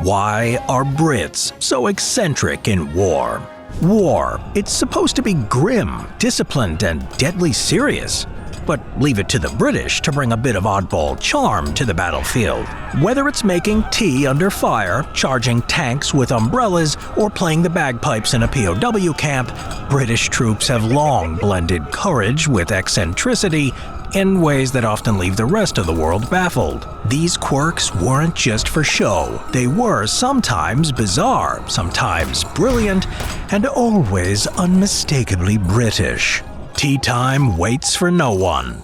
Why are Brits so eccentric in war? War, it's supposed to be grim, disciplined, and deadly serious. But leave it to the British to bring a bit of oddball charm to the battlefield. Whether it's making tea under fire, charging tanks with umbrellas, or playing the bagpipes in a POW camp, British troops have long blended courage with eccentricity in ways that often leave the rest of the world baffled. These quirks weren't just for show. They were sometimes bizarre, sometimes brilliant, and always unmistakably British. Tea time waits for no one.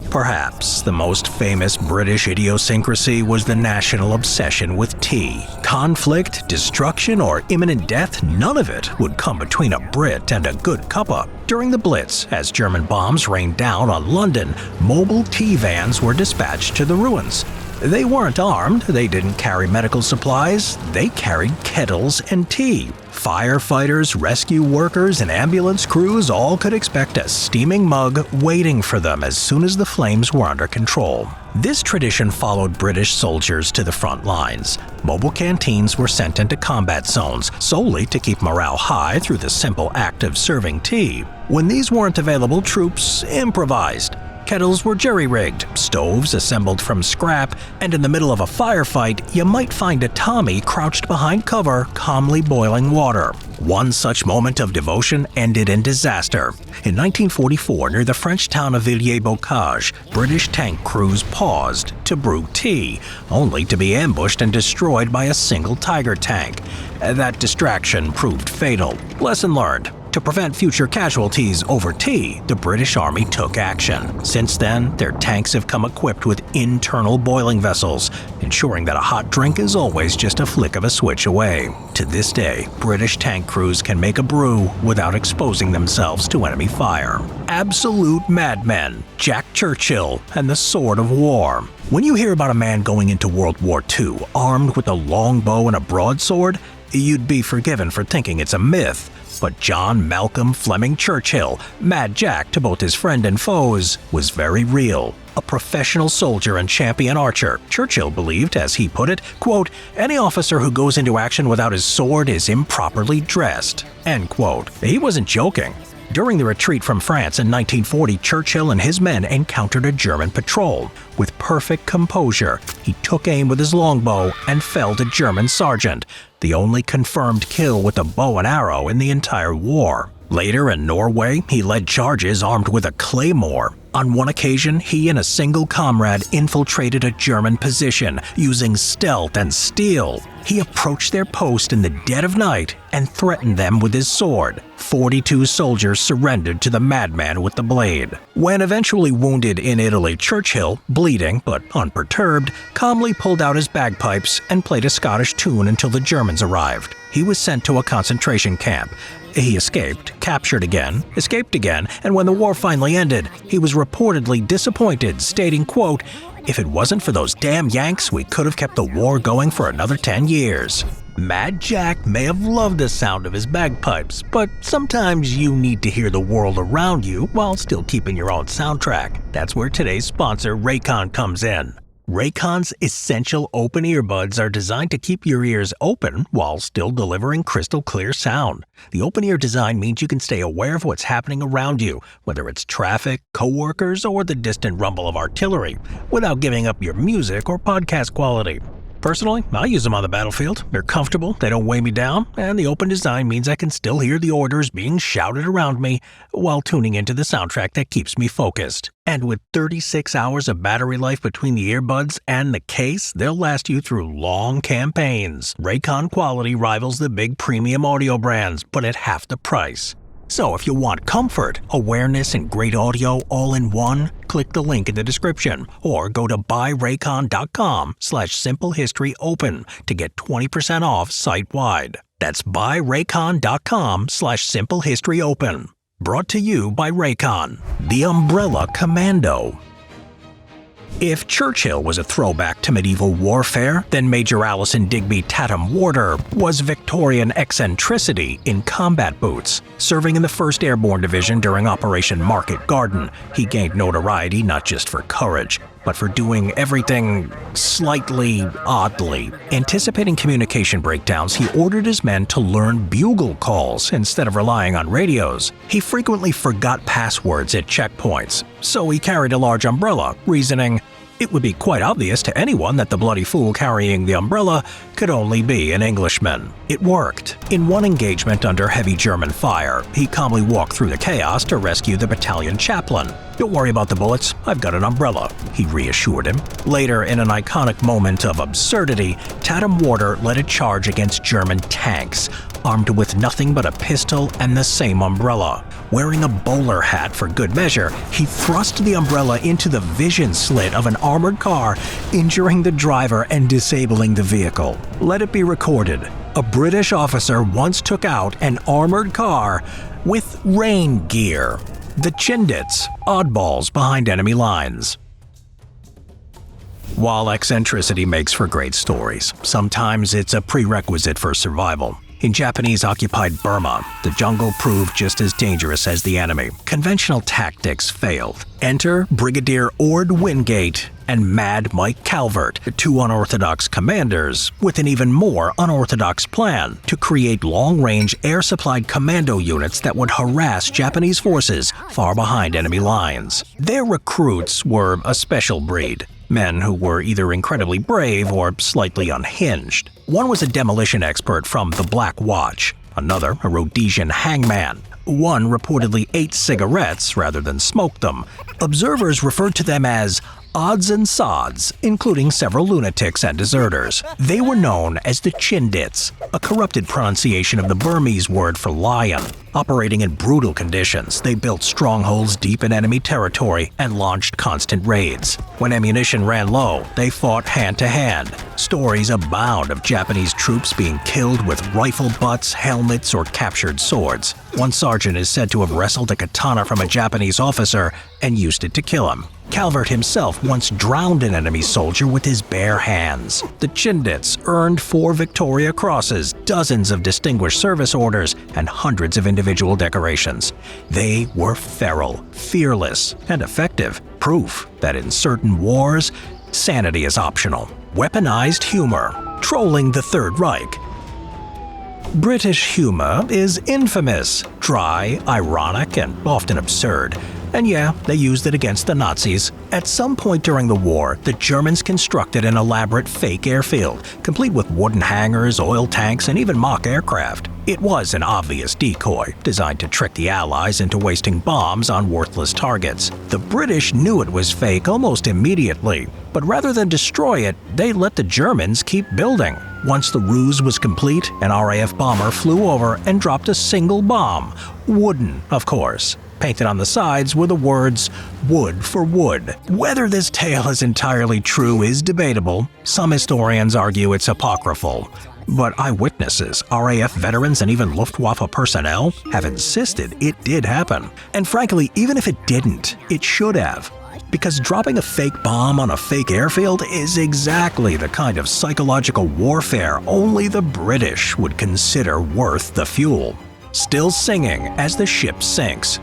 Perhaps the most famous British idiosyncrasy was the national obsession with tea. Conflict, destruction, or imminent death, none of it would come between a Brit and a good cuppa. During the Blitz, as German bombs rained down on London, mobile tea vans were dispatched to the ruins. They weren't armed, they didn't carry medical supplies, they carried kettles and tea. Firefighters, rescue workers, and ambulance crews all could expect a steaming mug waiting for them as soon as the flames were under control. This tradition followed British soldiers to the front lines. Mobile canteens were sent into combat zones solely to keep morale high through the simple act of serving tea. When these weren't available, troops improvised. Kettles were jerry-rigged, stoves assembled from scrap, and in the middle of a firefight, you might find a Tommy crouched behind cover, calmly boiling water. One such moment of devotion ended in disaster. In 1944, near the French town of Villers-Bocage, British tank crews paused to brew tea, only to be ambushed and destroyed by a single Tiger tank. That distraction proved fatal. Lesson learned. To prevent future casualties over tea, the British Army took action. Since then, their tanks have come equipped with internal boiling vessels, ensuring that a hot drink is always just a flick of a switch away. To this day, British tank crews can make a brew without exposing themselves to enemy fire. Absolute madmen, Jack Churchill and the sword of war. When you hear about a man going into World War II armed with a longbow and a broadsword, you'd be forgiven for thinking it's a myth. But John Malcolm Fleming Churchill, Mad Jack to both his friend and foes, was very real. A professional soldier and champion archer, Churchill believed, as he put it, quote, "Any officer who goes into action without his sword is improperly dressed," end quote. He wasn't joking. During the retreat from France in 1940, Churchill and his men encountered a German patrol. With perfect composure, he took aim with his longbow and felled a German sergeant, the only confirmed kill with a bow and arrow in the entire war. Later in Norway, he led charges armed with a claymore. On one occasion, he and a single comrade infiltrated a German position using stealth and steel. He approached their post in the dead of night and threatened them with his sword. 42 soldiers surrendered to the madman with the blade. When eventually wounded in Italy, Churchill, bleeding but unperturbed, calmly pulled out his bagpipes and played a Scottish tune until the Germans arrived. He was sent to a concentration camp. He escaped, captured again, escaped again, and when the war finally ended, he was reportedly disappointed, stating, quote, "If it wasn't for those damn Yanks, we could have kept the war going for another 10 years. Mad Jack may have loved the sound of his bagpipes, but sometimes you need to hear the world around you while still keeping your own soundtrack. That's where today's sponsor, Raycon, comes in. Raycon's essential open earbuds are designed to keep your ears open while still delivering crystal clear sound. The open ear design means you can stay aware of what's happening around you, whether it's traffic, coworkers, or the distant rumble of artillery, without giving up your music or podcast quality. Personally, I use them on the battlefield. They're comfortable, they don't weigh me down, and the open design means I can still hear the orders being shouted around me while tuning into the soundtrack that keeps me focused. And with 36 hours of battery life between the earbuds and the case, they'll last you through long campaigns. Raycon quality rivals the big premium audio brands, but at half the price. So if you want comfort, awareness, and great audio all in one, click the link in the description or go to buyraycon.com/simplehistoryopen to get 20% off site-wide. That's buyraycon.com/simplehistoryopen. Brought to you by Raycon, the Umbrella Commando. If Churchill was a throwback to medieval warfare, then Major Alison Digby Tatham Warder was Victorian eccentricity in combat boots. Serving in the 1st Airborne Division during Operation Market Garden, he gained notoriety not just for courage, but for doing everything slightly oddly. Anticipating communication breakdowns, he ordered his men to learn bugle calls instead of relying on radios. He frequently forgot passwords at checkpoints, so he carried a large umbrella, reasoning, "It would be quite obvious to anyone that the bloody fool carrying the umbrella could only be an Englishman." It worked. In one engagement under heavy German fire, he calmly walked through the chaos to rescue the battalion chaplain. "Don't worry about the bullets, I've got an umbrella," he reassured him. Later, in an iconic moment of absurdity, Tatum Warder led a charge against German tanks, armed with nothing but a pistol and the same umbrella. Wearing a bowler hat for good measure, he thrust the umbrella into the vision slit of an armored car, injuring the driver and disabling the vehicle. Let it be recorded, a British officer once took out an armored car with rain gear. The Chindits, oddballs behind enemy lines. While eccentricity makes for great stories, sometimes it's a prerequisite for survival. In Japanese-occupied Burma, the jungle proved just as dangerous as the enemy. Conventional tactics failed. Enter Brigadier Ord Wingate and Mad Mike Calvert, two unorthodox commanders with an even more unorthodox plan to create long-range air-supplied commando units that would harass Japanese forces far behind enemy lines. Their recruits were a special breed. Men who were either incredibly brave or slightly unhinged. One was a demolition expert from the Black Watch, another a Rhodesian hangman. One reportedly ate cigarettes rather than smoked them. Observers referred to them as odds and sods, including several lunatics and deserters. They were known as the Chindits, a corrupted pronunciation of the Burmese word for lion. Operating in brutal conditions, they built strongholds deep in enemy territory and launched constant raids. When ammunition ran low, they fought hand-to-hand. Stories abound of Japanese troops being killed with rifle butts, helmets, or captured swords. One sergeant is said to have wrestled a katana from a Japanese officer and used it to kill him. Calvert himself once drowned an enemy soldier with his bare hands. The Chindits earned 4 Victoria Crosses, dozens of Distinguished Service Orders, and hundreds of individual decorations. They were feral, fearless, and effective, proof that in certain wars, sanity is optional. Weaponized humor, trolling the Third Reich. British humor is infamous, dry, ironic, and often absurd. And yeah, they used it against the Nazis. At some point during the war, the Germans constructed an elaborate fake airfield, complete with wooden hangars, oil tanks, and even mock aircraft. It was an obvious decoy, designed to trick the Allies into wasting bombs on worthless targets. The British knew it was fake almost immediately, but rather than destroy it, they let the Germans keep building. Once the ruse was complete, an RAF bomber flew over and dropped a single bomb. Wooden, of course. Painted on the sides were the words, "Wood for wood." Whether this tale is entirely true is debatable. Some historians argue it's apocryphal. But eyewitnesses, RAF veterans, and even Luftwaffe personnel have insisted it did happen. And frankly, even if it didn't, it should have. Because dropping a fake bomb on a fake airfield is exactly the kind of psychological warfare only the British would consider worth the fuel. Still singing as the ship sinks.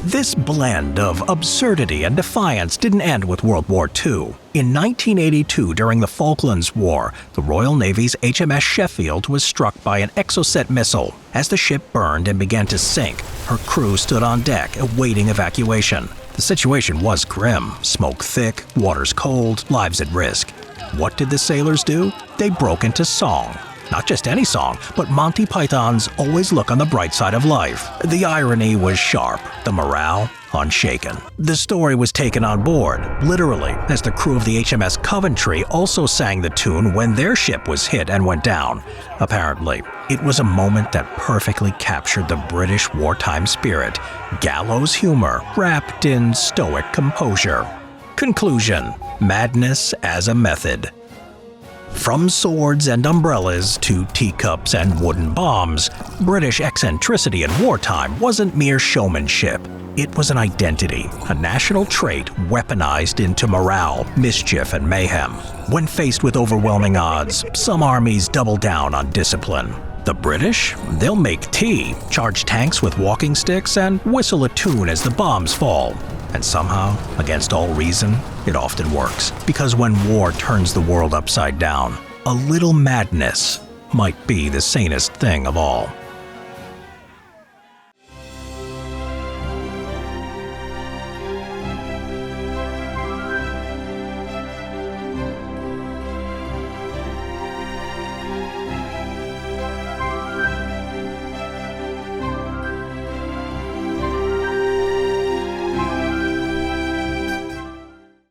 This blend of absurdity and defiance didn't end with World War II. In 1982, during the Falklands War, the Royal Navy's HMS Sheffield was struck by an Exocet missile. As the ship burned and began to sink, her crew stood on deck, awaiting evacuation. The situation was grim. Smoke thick, waters cold, lives at risk. What did the sailors do? They broke into song. Not just any song, but Monty Python's Always Look on the Bright Side of Life. The irony was sharp, the morale unshaken. The story was taken on board, literally, as the crew of the HMS Coventry also sang the tune when their ship was hit and went down. Apparently, it was a moment that perfectly captured the British wartime spirit, gallows humor wrapped in stoic composure. Conclusion: madness as a method. From swords and umbrellas to teacups and wooden bombs, British eccentricity in wartime wasn't mere showmanship. It was an identity, a national trait weaponized into morale, mischief, and mayhem. When faced with overwhelming odds, some armies double down on discipline. The British? They'll make tea, charge tanks with walking sticks, and whistle a tune as the bombs fall. And somehow, against all reason, it often works. Because when war turns the world upside down, a little madness might be the sanest thing of all.